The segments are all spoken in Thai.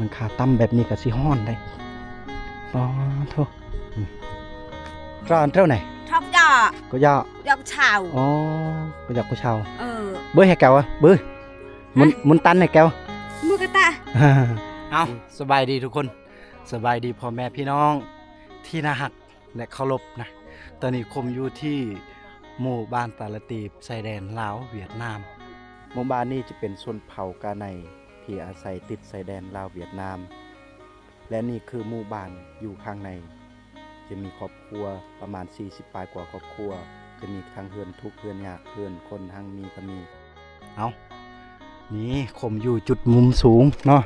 มันขาตั้มแบบนี้ก็สิฮ้อนได้อ๋อโธ่ร้อนเท่าไหน ชอบย่อ ก็ย่อ ย่อชาว อ๋อก็อยากกูเชา เออ เบื้อให้แกวอะเบื้อมุนตันให้แกว มือกระตะ เอาสบายดีทุกคนสบายดีพ่อแม่พี่น้องที่น่าหักและเคารพนะตอนนี้คมอยู่ที่หมู่บ้านตาลตีบชายแดนลาวเวียดนามหมู่บ้านนี้จะเป็นชนเผ่ากาในที่อาศัยติดชายแดนลาวเวียดนามและนี่คือหมู่บ้านอยู่ข้างในจะมีครอบครัวประมาณ40ปลายกว่าครอบครัวจะมีทั้งเฮือนทุกข์เฮือนยากเฮือนคนทั้งมีก็มีเอานี่คมอยู่จุดมุมสูงเนาะ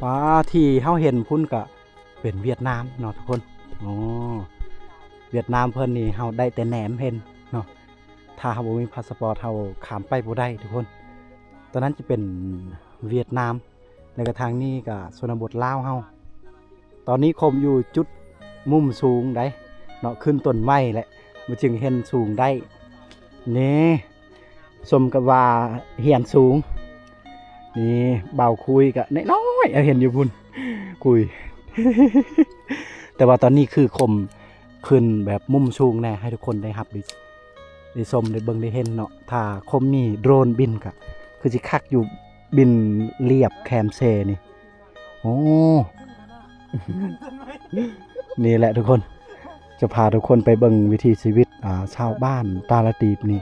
ป้าที่เฮาเห็นพุ่นก็เป็นเวียดนามเนาะทุกคนอ๋อเวียดนามเพิ่นนี่เฮาได้แต่แหนมเห็นเนาะถ้าเฮาบ่มีพาสปอร์ตเฮาข้ามไปบ่ได้ทุกคนตอนนั้นจะเป็นเวียดนามแล้วก็ทางนี้ก็ชนบทลาวเฮาตอนนี้คมอยู่จุดมุมสูงได้เนาะขึ้นต้นไม้แหละมันจึงเห็นสูงได้นี่สมกับว่าเหียนสูงนี่เบาคุยกับน้อยๆเห็นอยู่บุญคุย แต่ว่าตอนนี้คือคมขึ้นแบบมุมสูงแน่ให้ทุกคนได้รับได้ชมได้เบิ่งได้เห็นเนาะถ้าคมมีโดรนบินก็คือสิคักอยู่บินเรียบแคมเซนี่โอ้ นี่แหละทุกคนจะพาทุกคนไปเบิ่งวิถีชีวิตชาวบ้านตาลตีบนี่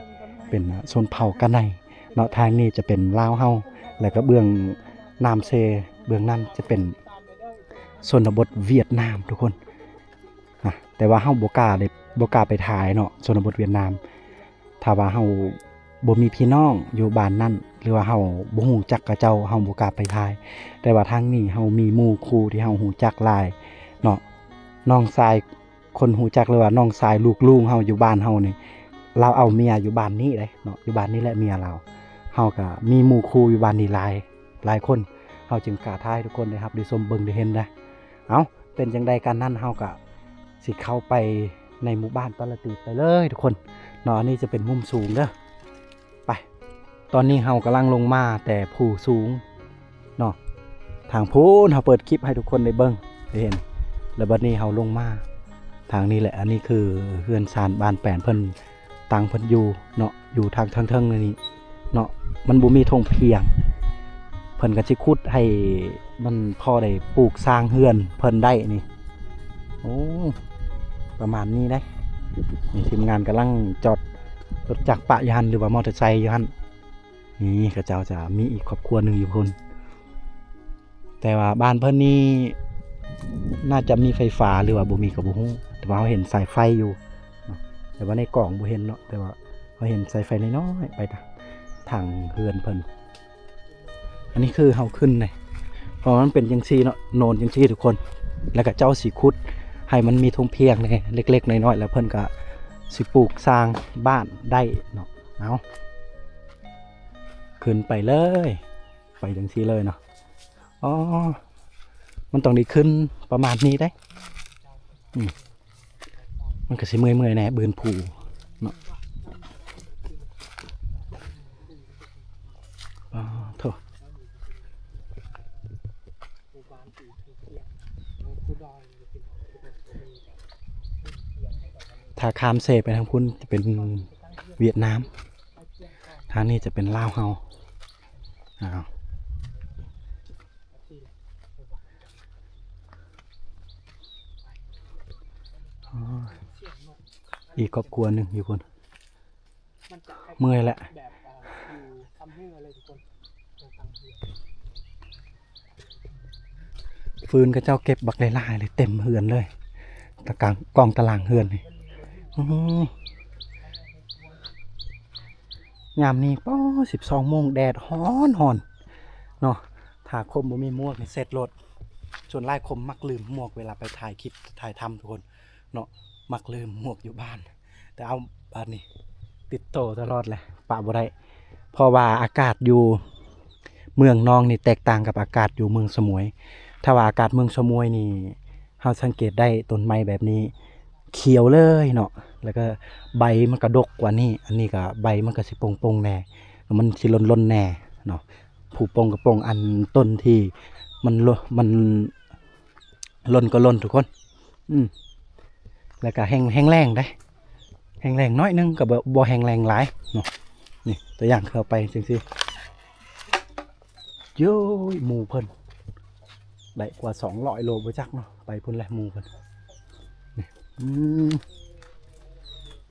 เป็นชนเผ่ากันในเนาะทางนี้จะเป็นลาวเฮาแล้วก็เบื้องน้ำเซเบื้องนั้นจะเป็นชนบทเวียดนามทุกคนนะแต่ว่าเฮาบ่กล้าไปถ่ายเนาะชนบทเวียดนามถ้าว่าเฮาบ่มีพี่น้องอยู่บ้านนั้นหรือว่าเฮาบ่ฮู้จักกับเจ้าเฮาบ่กล้าไปถ่ายแต่ว่าทางนี้เฮามีหมู่คู่ที่เฮาฮู้จักหลายเนาะน้องชายคนฮู้จักเลยว่าน้องชายลูกลุงเฮาอยู่บ้านเฮานี่เราเอาเมียอยู่บ้านนี้เด้เนาะอยู่บ้านนี้แหละเมียเราเฮาก็มีหมู่คู่อยู่บ้านนี้หลายคนเฮาจึงกล้าถ่ายทุกคนได้ครับได้ชมเบิ่งได้เห็นนะเอ้าเป็นจังได๋กันนั้นเฮาก็สิเข้าไปในหมู่บ้านตะละตีไปเลยทุกคนเนาะอันนี้จะเป็นมุมสูงเด้อไปตอนนี้เฮากำลังลงมาแต่ผู้สูงเนาะทางพูนเฮาเปิดคลิปให้ทุกคนได้เบิ่งได้เห็นแล้วบัดนี้เฮาลงมาทางนี้แหละอันนี้คือเฮือนซานบ้านแปนเพิ่นตังเพิ่นอยู่เนาะอยู่ทางเทิงๆนี่เนาะมันบ่มีธงเพียงเพิ่นก็สิขุดให้มันพอได้ปลูกสร้างเฮือนเพิ่นได้นี่โอ้ประมาณนี้ได้นี่ทีมงานกำลังจอดรถจักรปะยานหรือว่ามอเตอร์ไซค์อยู่หั่นนี่ก็เจ้าจะมีอีกครอบครัวหนึงอยู่คนแต่ว่าบ้านเพิ่นนี่น่าจะมีไฟฟ้าหรือว่าบ่มีก็บ่ฮู้แต่ว่าเราเห็นสายไฟอยู่แต่ว่าในกล่องบ่เห็นเนาะแต่ว่าเราเห็นสายไฟน้อยๆไปทางเฮือนเพิ่นอันนี้คือเฮาขึ้นเลยเพราะมันเป็นจังซี่เนาะโนนจังซี่ทุกคนแล้วก็เจ้าสิขุดให้มันมีทงเพียงเลยเล็กๆน้อยๆแล้วเพิ่นก็สิปลูกสร้างบ้านได้เนาะเอาขึ้นไปเลยไปจังซี่เลยเนาะอ๋อมันต้องได้ขึ้นประมาณนี้ได้มันก็สิเมื่อยๆแน่บืนผูเนาะอ๋อโธ่ถ้าข้ามเซไปทางพุ่นจะเป็นเวียดนามทางนี้จะเป็นลาวเฮาอ้าวอีกครอบครัวหนึ่งอยู่คนเมื่อยแหละฟืนก็เจ้าเก็บบักหลายๆเลยเต็มเฮือนเลยตะกางกองตารางเฮือนนี่ยามนี้ป้อ12 โมงแดดฮ้อนเนาะถ้าคมบ่มีหมวกนี่เสร็จรถส่วนหลายคมมักลืมหมวกเวลาไปถ่ายคลิปถ่ายทำทุกคนเนาะมักลืมหมวกอยู่บ้านแต่เอาบ้านนี้ติดโตตลอดเลยปะบ่ได้เพราะว่าอากาศอยู่เมืองนองนี่แตกต่างกับอากาศอยู่เมืองสมุยถ้าว่าอากาศเมืองสมุยนี่เฮาสังเกตได้ต้นไม้แบบนี้เขียวเลยเนาะแล้วก็ใบมันกระดกกว่านี้อันนี้ก็ใบมันก็สิปงๆแน่มันสิล้นๆแน่เนาะ ผูกโปงกระโปงอันต้นที่มันล่นก็ล่นทุกคนแล้วก็แห้งแรงได้แห้งแรงน้อยนึงกับบ่แห้งแรงหลายเนาะนี่ตัวอย่างเข้าไปจังซี่โย้ยหมูเพิ่นได้กว่า200 โลบ่จักเนาะไปพุ่นแหละหมูเพิ่นนี่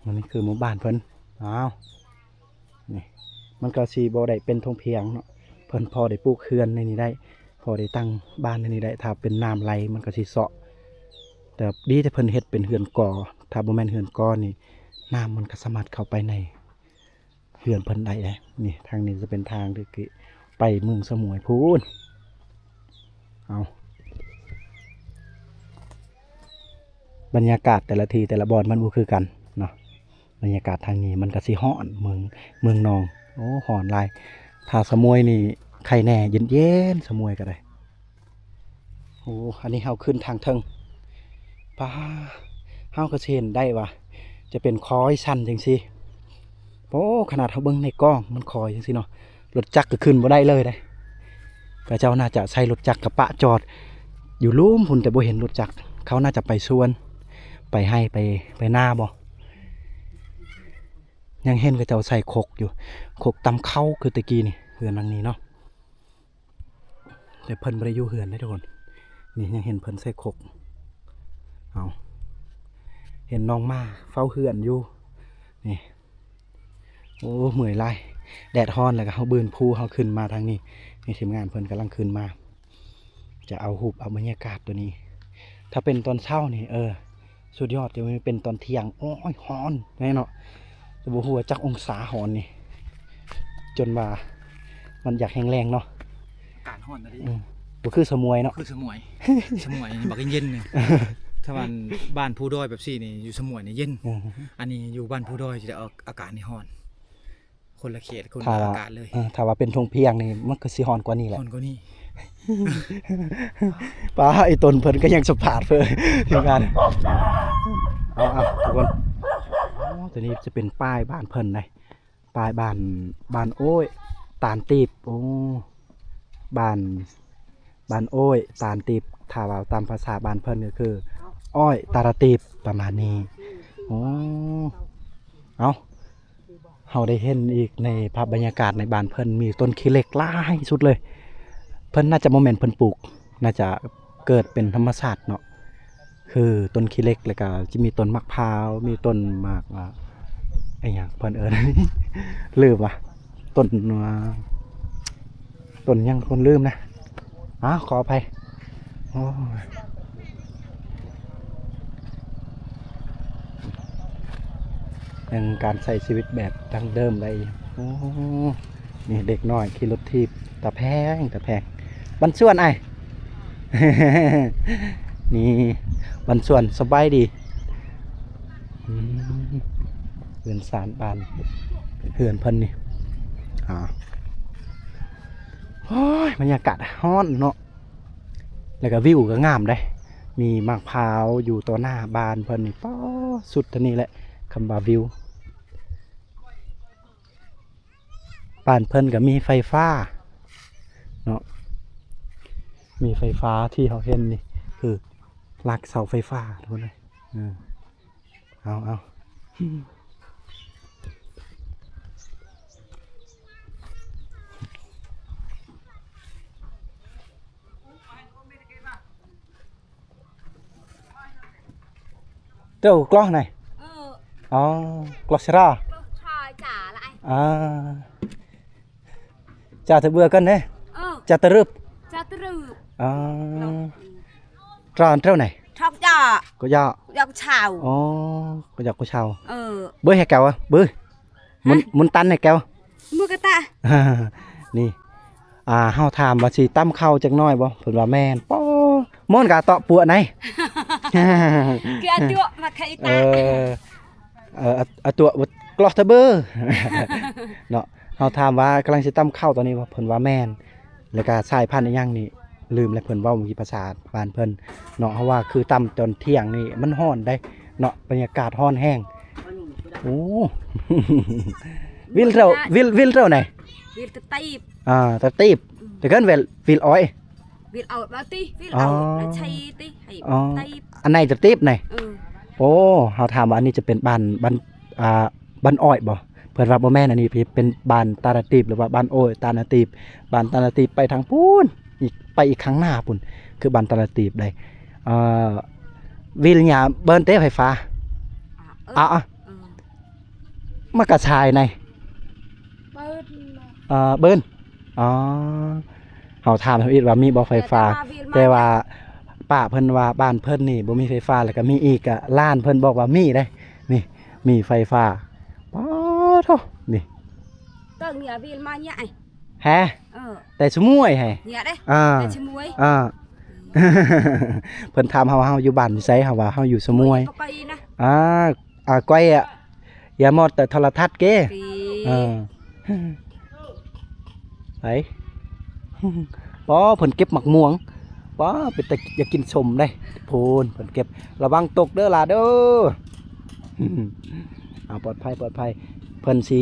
อันนี้คือหมู่บ้านเพิ่นอ้าวนี่มันก็สิบ่ได้เป็นทงเพียงเนาะเพิ่นพอได้ปลูกเรือนในนี้ได้พอได้ตั้งบ้านในนี้ได้ถ้าเป็นน้ำไหลมันก็สิเซาะแต่ดีที่เพิ่นเฮ็ดเป็นเรือนก่อถ้าบ่แม่นเรือนก่อนี่น้ำมันก็สามารถเข้าไปในเรือนเพิ่นได้เลยนี่ทางนี้จะเป็นทางที่ไปเมืองสมุยพูนเอาบรรยากาศแต่ละทีแต่ละบอนมันบ่คือกันเนาะบรรยากาศทางนี้มันก็สิฮ้อนเมืองนองโอ้ฮ้อนหลายถ้าสมุยนี่ใครแน่เย็นๆสมุยก็ได้โอ้อันนี้เฮาขึ้นทางเทิงป้าเฮาก็เห็นได้ว่าจะเป็นคอยชันจังซี่โอ้ขนาดเฮาเบิ่งในกล้องมันคอยจังซี่เนาะรถจักรก็ขึ้นบ่ได้เลยเด้ก็เจ้าน่าจะใช้รถจักรกระปะจอดอยู่ลุ่มพุ่นแต่บ่เห็นรถจักรเขาน่าจะไปสวนไปให้ไปหน้าบ่ยังเห็นก็เจ้าใส่คกอยู่คกตำเข้าคือตะกี้นี่เฮือนหลังนี้เนาะแต่เพิ่นบ่ได้อยู่เฮือนได้ทุกคนนี่ยังเห็นเพิ่นใส่คกเอาเห็นน้องมาเฝ้าเฮือนอยู่นี่โอ้เมื่อยลายแดดฮ้อนแล้วก็เฮาบืนภูเฮาขึ้นมาทางนี้นี่ทีมงานเพิ่นกำลังขึ้นมาจะเอารูปเอาบรรยากาศตัวนี้ถ้าเป็นตอนเช้านี่สุดยอดจะไม่เป็นตอนเที่ยงโอ้ยฮ้อนแน่เนาะจะบ่ฮู้ว่าจักองศาฮ้อนนี่จนว่ามันอยากแห้งแรงเนาะการฮ้อนนะดิบ่คือสมุยเนาะคือสมุย สมุยบักเย็นๆนี่ถ้าวันบ้านผู้ดอยแบบซี่นี่อยู่สมุยนี่เย็นอันนี้อยู่บ้านผู้ดอยจะอากาศนี่ฮ้อนคนละเขตคนละอากาศเลยถ้าว่าเป็นทงเพียงนี่มันก็สิฮ้อนกว่านี้แหละฮ้อนกว่านี้ป้าไอ้ต้นเพิ่นก็ยังสะพาดเพิ่นทีมงานเอาทุกคนตัวนี้จะเป็นป้ายบ้านเพิ่นเลยป้ายบ้านโอ้ยตาลตีบโอ้บ้านโอ้ยตาลตีบถ้าว่าตามภาษาบ้านเพิ่นก็คืออ้อยตาลตีบประมาณนี้โอ้เอาเฮาได้เห็นอีกในภาพบรรยากาศในบ้านเพิ่นมีต้นขี้เหล็กหลายสุดเลยเพิ่นน่าจะโมเมนต์เพิ่นปลูกน่าจะเกิดเป็นธรรมชาติเนาะคือต้นขี้เหล็กแล้วก็จะมีต้นมะพร้าวมีต้นมากไอ้หยังเพิ่นลืมว่ะต้นยังคนลืมนะขออภัยโอ้ยังการใช้ชีวิตแบบดั้งเดิมได้โอ้นี่เด็กน้อยขี่รถทีบตะแพงบันส่วนไอ้ นี่บันส่วนสบายดีเฮือนสารบานเฮือนเพิ่นนี่โอ้ยบรรยากาศฮ้อนเนาะแล้วก็วิวก็งามได้มีมะพร้าวอยู่ต่อหน้าบ้านเพิ่นนี่ป้อสุดท่านี้แหละคำว่าวิวบ้านเพิ่นก็มีไฟฟ้าเนาะมีไฟฟ้าที่เขาเห็นนี่คือลักเสาไฟฟ้าทุกคนเลยเอาเจ้ากล้องไหนอ๋อกล้องชราจ่าละจ่าเธอเบื่อกันเนี่ยจ่าตะรึบตรอนเท่าไหนทอกจ่อก็ย่อชาวก็ย่อก็ชาวเบื่อให้แกวะเบื่อมุนตันให้แกวมือกระตะนี่เฮาถามว่าสิตั้มเข้าจักน้อยบ่เพิ่นว่าแม่นป้อม่อนกะเตาะปัวไหนเกียตัวมาไข่ตาตัวกลอสเทเบอร์เนาะเฮาถามว่ากำลังสิตั้มเข้าตอนนี้ว่าเพิ่นว่าแม่นแล้วก็สายพันธุ์อีหยังนี่ลืมแล้วเพิ่นเว้ามีภาษาบ้านเพิ่นเนาะเพราะว่าคือตั้มตอนเที่ยงนี่มันร้อนได้เนาะบรรยากาศร้อนแห้งโอ้วิลเท่าไหน วิลกระตีบ ตะตีบแต่เกินวิลอ้อย วิลเอาบาตีวิลเอาแล้วใช้ตีให้ อ๋อ ตีบ อันไหนตะตีบไหน Ừ. โอ้เฮาถามว่าอันนี้จะเป็นบ้านอ้อยบ่เพิ่นว่าบ่แม่นอันนี้เป็นบ้านตาลตีบหรือว่าบ้านโอ้ยตาลตีบบ้านตาลตีบไปทางพูนอีกไปอีกข้างหน้าพุ่นคือบ้านตาลตีบได้วิลหยาเบิ้นเตะไฟฟ้า À, อ่ะ ừ. มากระชายในเบิ้นอ๋อเฮาถามเฮาอีกว่ามีบ่ไฟฟ้า แต่ว่าป้าเพิ่นว่าบ้านเพิ่นนี่บ่มีไฟฟ้าแล้วก็มีอีกอะร้านเพิ่นบอกว่ามีได้นี่มีไฟฟ้าป๊อดโธ่นี่ Tớ nghĩa vill mà nhảy. แฮะ Ờ, แต่สมวยให้ nhảy đấy. อ่า Để chứ muối. เพิ่นถามเฮาอยู่บ้านอยู่ไสเฮาว่าเฮาอยู่สมวย Có cây nè. ก้อยอะอย่าหมดแต่โทรทัศน์เก้ Thì ไปป้อเพิ่นเก็บหมักม่วงป้อเป็นแต่อยากกินสมได้พูนเพิ่นเก็บระวังตกเด้อล่ะเด้อปลอดภัยเพิ่นสิ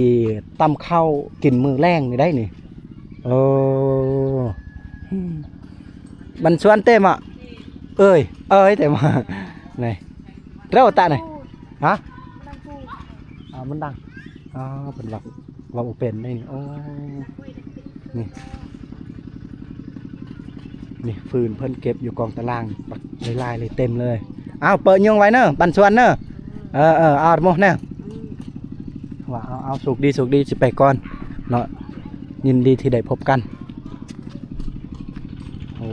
ตำข้าวกินมื้อแรงนี่ได้นี่โอ้มันชวนเต็มอ่ะเอ้ยเต็มอ่ะนี่เร็วตาหน่อยฮะมันดังเพิ่นว่าบ่เป็นได้นี่โอ้นี่ฟืนเพิ่นเก็บอยู่กองตารางปักลายเลยเต็มเลยเปิดยงไว้เนอะบันชวนเนอะเอาหมดเนอะว่าเอาสุกดีสิไปก่อนเนาะยินดีที่ได้พบกันโอ้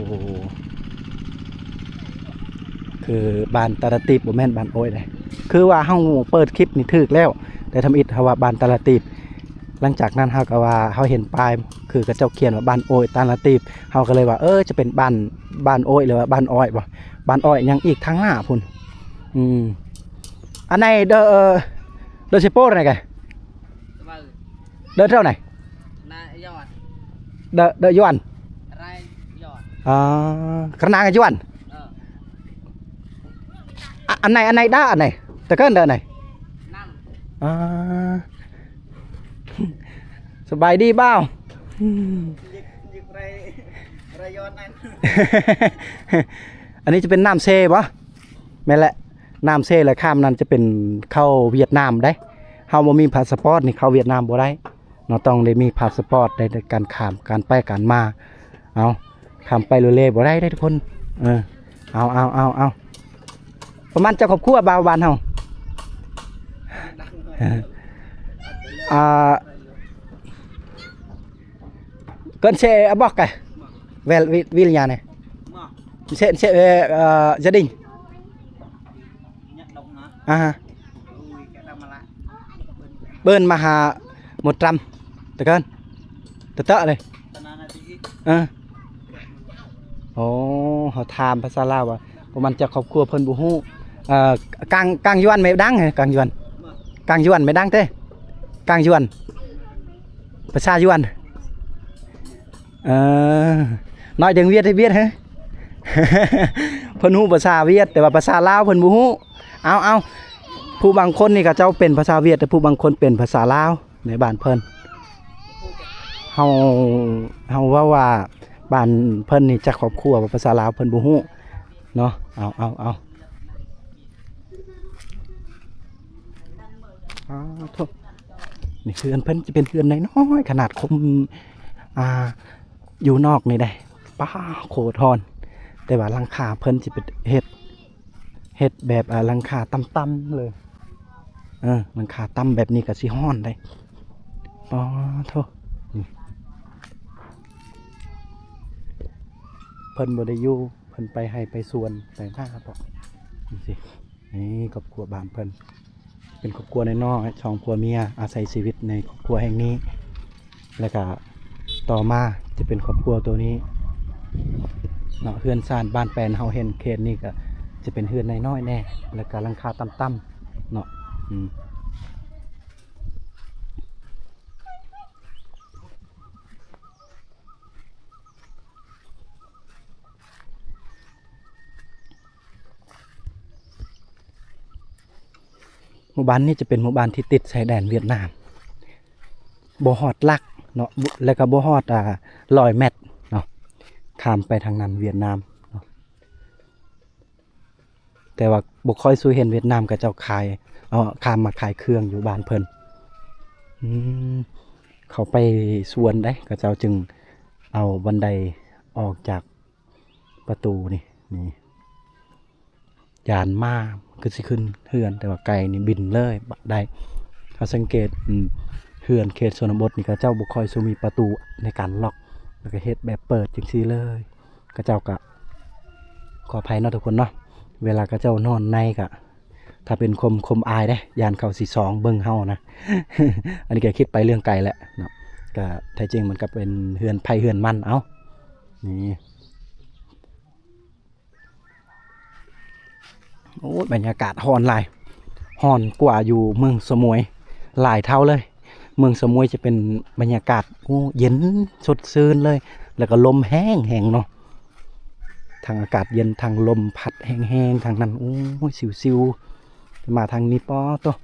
คือบ้านตาลตีบบ่แม่นบ้านโอ้ยเลยคือว่าเฮาเปิดคลิปนี่ถูกแล้วแต่ทำอิฐเฮาว่าบ้านตาลตีบหลังจากนั้นเฮาก็ว่าเฮาเห็นป้ายคือกระเจ้าเขียนว่าบ้านโอ้ยตาลตีบเฮาก็เลยว่าจะเป็นบ้านโอ้ยหรือว่าบ้านอ้อยบ่บ้านอ้อยยังอีกทางหน้าพุ่นอันไหนเดอสิโป้ไหนกันเดอเท่าไหนเดอยวนขนาดกันยวนอันไหนด้าอันไหนแต่ก็เดอไหนสบายดีเปล่าอันนี้จะเป็นน้ำเซ่ปะแม่นแหละน้ำเซ่และข้ามนั้นจะเป็นเข้าเวียดนามได้เฮาบ่มีพาสปอร์ตนี่เข้าเวียดนามบ่ได้เราต้องได้มีพาสปอร์ตในการข้ามการไปการมาข้ามไปเรื่อยๆบ่ได้ทุกคนเอาประมาณจะครอบครัวบ่าวบ้านเฮาcần xe bọc cái về nhà này sẽ về gia đình bên mà 100 được không tớ đây họ tham ภาษาลาวประมาณจะครอบครัวเพิ่นบ่ฮู้กางยวนไม่ดังกางยวนไม่ดังเต้กางยวนภาษายวนnói tiếng Việt thì biết hả เพิ่นฮู้ภาษาเวียดแต่ว่าภาษาลาวเพิ่นบ่ฮู้เอาผู้บางคนนี่ก็เจ้าเป็นภาษาเวียดแต่ผู้บางคนเป็นภาษาลาวในบ้านเพิ่นเฮาว่าบ้านเพิ่นนี่จักครอบครัวว่าภาษาลาวเพิ่นบ่ฮู้เนาะเอาโทษนี่คือเพิ่นจะเป็นเฮือนน้อยๆขนาดคมอยู่นอกนี่ได้ป้าโคทอนแต่ว่าหลังคาเพิ่นจะเป็นเฮ็ดแบบหลังคาต่ำๆเลยหลังคาต่ำแบบนี้ก็สิฮ้อนได้ป้าโทเพิ่นบ่ได้อยู่เพิ่นไปให้ไปสวนไปหน้าต่อนี่สินี่ครอบครัวบ้านเพิ่นเป็นครอบครัวน้อยๆสองผัวเมียอาศัยชีวิตในครอบครัวแห่งนี้แล้วก็ต่อมาจะเป็นครอบครัวตัวนี้เนาะเฮือนซ่านบ้านแปลนเฮาเห็นเขตนี้ก็จะเป็นเฮือนน้อยๆแน่แล้วก็หลังคาต่ำๆเนาะหมู่บ้านนี้จะเป็นหมู่บ้านที่ติดชายแดนเวียดนามบ่ฮอดลัก เนาะแล้วก็บ่ฮอด100 เมตรเนาะข้ามไปทางนั้นเวียดนามเนาะแต่ว่าบ่ค่อยสู้เห็นเวียดนามก็เจ้าขายข้ามมาขายเครื่องอยู่บ้านเพิ่นอืมเขาไปสวนได้ก็เจ้าจึงเอาบันไดออกจากประตูนี่ยานมาคือสิขึ้นเฮือนแต่ว่าไก่นี่บินเลยบัดได้ถ้าสังเกตเฮือนเขตชนบทนี่ก็เจ้าบ่ค่อยสิมีประตูในการล็อกแล้วก็เฮ็ดแบบเปิดจังซี่เลยก็เจ้าก็ขออภัยเนาะทุกคนเนาะเวลาก็เจ้านอนในก็ถ้าเป็นคมอายเด้ยานเขาสิสองเบิ่งเฮานะ อันนี้ก็คิดไปเรื่องไกลแหละเนาะก็แท้จริงมันก็เป็นเฮือนไผเฮือนมันเอ้านี่โอ้บรรยากาศฮ้อนหลายฮ้อนกว่าอยู่เมืองสมุยหลายเท่าเลยเมืองสมุยจะเป็นบรรยากาศเย็นสดชื่นเลยแล้วก็ลมแห้งเนาะทางอากาศเย็นทางลมพัดแห้งๆทางนั้นโอ้ยซิวๆมาทางนี้ป้อตัว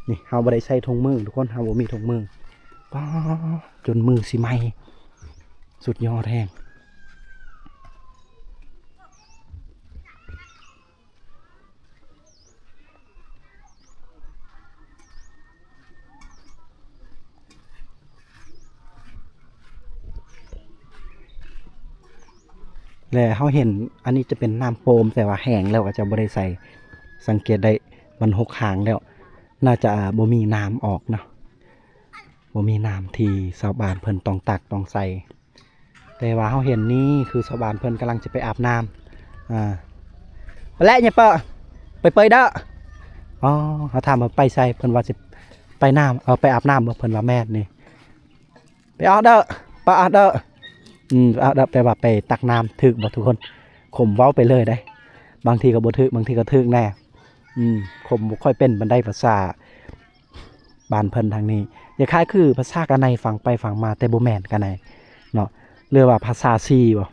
นี่เฮาบ่ได้ใส่ถุงมือทุกคนเฮาบ่มีถุงมือป้อจนมือสิไหม้สุดยอดแห้งแล้วเฮาเห็นอันนี้จะเป็นน้ำโฟมแต่ว่าแห้งแล้วก็จะบ่ได้ใส่สังเกตได้มันหกหางแล้วน่าจะบ่มีน้ำออกเนาะบ่มีน้ำที่ชาวบ้านเพิ่นต้องตักต้องใส่แต่ว่าเฮาเห็นนี่คือชาวบ้านเพิ่นกำลังจะไปอาบน้ำและเนี่ยเปะไปเปยเด้ออ๋อเขาถามว่าไปใส่เพิ่นว่าสิไปน้ำไปอาบน้ำเพิ่นว่าแม่นนี่ไปอาบเด้อไปอาบเด้ออาบเด้อแปลว่าไปตักน้ำถึกบ่ทุกคนข่มเว้าไปเลยได้บางทีก็บ่ถึกบางทีก็ถึกแน่ข่มบ่ค่อยเป็นบันไดภาษาบ้านเพิ่นทางนี้อย่าคล้ายคือภาษากันในฟังไปฟังมาแต่บ่แม่นกันในเนาะเรียกว่าภาษาซีบ่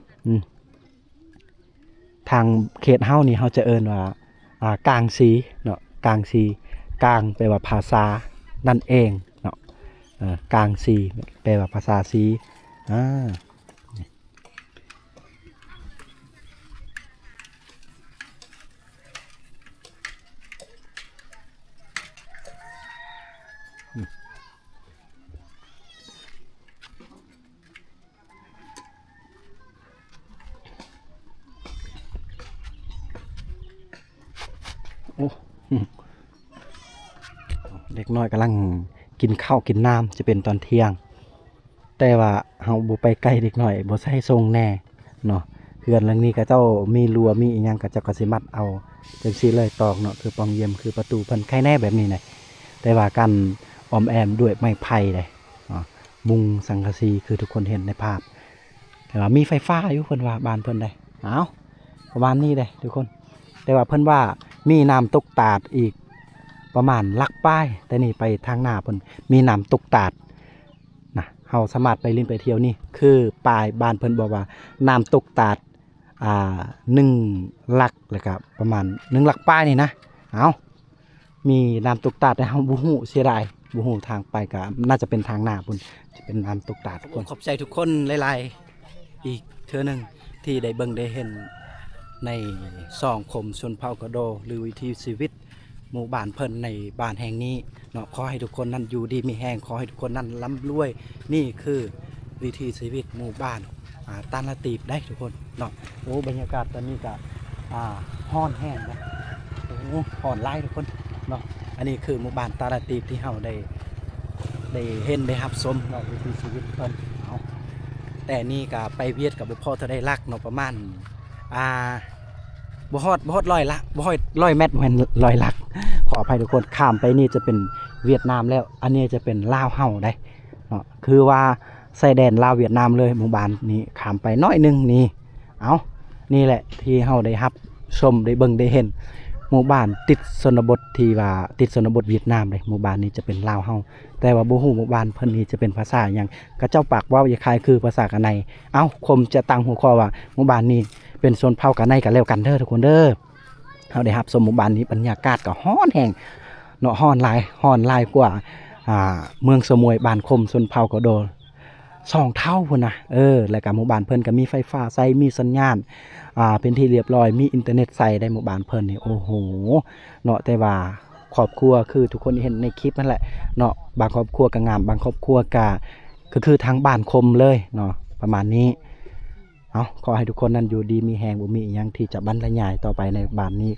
ทางเขตเฮานี่เฮาจะเอิ้นว่ากลางซีเนาะกลางซีกลางแปลว่าภาษานั่นเองเนาะกลางซีแปลว่าภาษาซีเด็กน้อยกำลังกินข้าวกินน้ำจะเป็นตอนเที่ยงแต่ว่าเฮาบ่ไปใกล้เด็กน้อยบ่ใส่ทรงแน่เนาะเฮือนหลังนี้ก็เจ้ามีรั้วมีอีหยังก็เจ้าก็สิมัดเอาจังซี่เลยตอกเนาะคือปองเยี่ยมคือประตูเพิ่นไข่แน่แบบนี้น่ะแต่ว่ากันออมแอมด้วยไม้ไผ่เลยมุงสังกะสีคือทุกคนเห็นในภาพแต่ว่ามีไฟฟ้าอยู่เพิ่นว่าบ้านเพิ่นได้ประมาณนี้เลยทุกคนแต่ว่าเพิ่นว่ามีน้ำตกตาดอีกประมาณลักป้ายแต่นี่ไปทางหน้าเพิ่นมีน้ำตกตาดนะเฮาสามารถไปลิ้นไปเที่ยวนี่คือปลายบ้านเพิ่นบอกว่าน้ำตกตาด1 ลักแล้วก็ประมาณ1 ลักป้ายนี่นะมีน้ำตกตาดแต่เฮาบ่ฮู้เสียดายบ่ฮู้ทางไปก็น่าจะเป็นทางหน้าพุ่นจะเป็นน้ำตกตาดทุกคนขอบใจทุกคนหลายๆอีกเทื่อนึงที่ได้เบิ่งได้เห็นในซองคมชนเผ่ากะโดหรือวิถีชีวิตหมู่บ้านเพิ่นในบ้านแห่งนี้เนาะขอให้ทุกคนนั้นอยู่ดีมีแห้งขอให้ทุกคนนั้นร่ำรวยนี่คือวิถีชีวิตหมู่บ้านตาลตีบได้ทุกคนเนาะโอ้บรรยากาศตอนนี้ก็ฮ้อนแห้งนะโอ้ฮ้อนหลายทุกคนเนาะอันนี้คือหมู่บ้านตาลตีบที่เฮาได้เห็นได้รับชมเนาะวิถีชีวิตเพิ่นแต่นี่ก็ไปเวียดกับบ่พอเท่าได้ลักเนาะประมาณบ่ฮอด100 ลักบ่ฮอด100 เมตรแม่น100 ลักขออภัยทุกคนข้ามไปนี่จะเป็นเวียดนามแล้วอันนี้จะเป็นลาวเฮาได้เนาะคือว่าชายแดนลาวเวียดนามเลยหมู่บ้านนี้ข้ามไปน้อยนึงนี่นี่แหละที่เฮาได้รับชมได้เบิ่งได้เห็นหมู่บ้านติดชนบทที่ว่าติดชนบทเวียดนามเลยหมู่บ้านนี้จะเป็นลาวเฮาแต่ว่าบ่ฮู้หมู่บ้านเพิ่นนี่จะเป็นภาษาหยังก็เจ้าปากเว้าอย่าคล้ายคือภาษากันในคมจะตั้งหัวข้อว่าหมู่บ้านนี้เป็นชนเผ่ากันในกันแล้วกันเด้อทุกคนเด้อเฮาได้รับชมหมู่บ้านนี้บรรยากาศก็ฮ้อนแห้งเนาะฮ้อนหลายกว่าเมืองสมุยบ้านคมชนเผ่ากะโด 2 เท่าพุ่นน่ะแล้วก็หมู่บ้านเพิ่นก็มีไฟฟ้าใช้มีสัญญาณเป็นที่เรียบร้อยมีอินเทอร์เน็ตใช้ได้หมู่บ้านเพิ่นนี่โอ้โฮเนาะแต่ว่าครอบครัวคือทุกคนที่เห็นในคลิปนั่นแหละเนาะบางครอบครัวก็งามบางครอบครัวก็คือทางบ้านคมเลยเนาะประมาณนี้ขอให้ทุกคนนั้นอยู่ดีมีแรงบ่มีอิหยังที่จะบรรยายต่อไปในบ้านนี้